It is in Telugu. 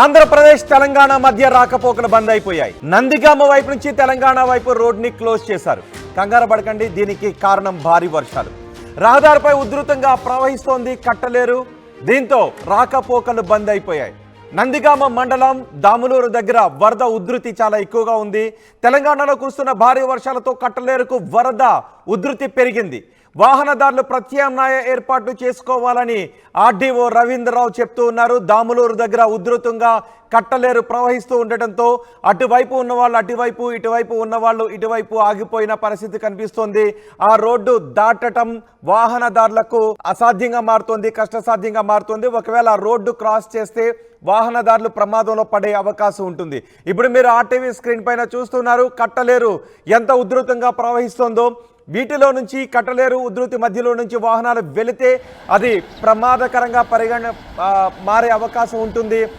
ఆంధ్రప్రదేశ్ తెలంగాణ మధ్య రాకపోకలు బంద్ అయిపోయాయి. నందిగామ వైపు నుంచి తెలంగాణ వైపు రోడ్ని క్లోజ్ చేశారు. కంగారు పడకండి, దీనికి కారణం భారీ వర్షాలు. రహదారిపై ఉధృతంగా ప్రవహిస్తోంది కట్టలేరు. దీంతో రాకపోకలు బంద్ అయిపోయాయి. నందిగామ మండలం దాములూరు దగ్గర వరద ఉధృతి చాలా ఎక్కువగా ఉంది. తెలంగాణలో కురుస్తున్న భారీ వర్షాలతో కట్టలేరుకు వరద ఉధృతి పెరిగింది. వాహనదారులు ప్రత్యామ్నాయ ఏర్పాట్లు చేసుకోవాలని ఆర్డీఓ రవీంద్రరావు చెప్తూ ఉన్నారు. దాములూరు దగ్గర ఉధృతంగా కట్టలేరు ప్రవహిస్తూ ఉండటంతో అటువైపు ఉన్నవాళ్ళు అటువైపు, ఇటువైపు ఉన్నవాళ్ళు ఇటువైపు ఆగిపోయిన పరిస్థితి కనిపిస్తోంది. ఆ రోడ్డు దాటటం వాహనదారులకు అసాధ్యంగా మారుతోంది, కష్టసాధ్యంగా మారుతోంది. ఒకవేళ ఆ రోడ్డు క్రాస్ చేస్తే వాహనదారులు ప్రమాదంలో పడే అవకాశం ఉంటుంది. ఇప్పుడు మీరు ఆర్టీవీ స్క్రీన్ పైన చూస్తున్నారు కట్టలేరు ఎంత ఉధృతంగా ప్రవహిస్తోందో. వీటిలో నుంచి కట్టలేరు ఉధృతి మధ్యలో నుంచి వాహనాలు వెళితే అది ప్రమాదకరంగా మారే అవకాశం ఉంటుంది.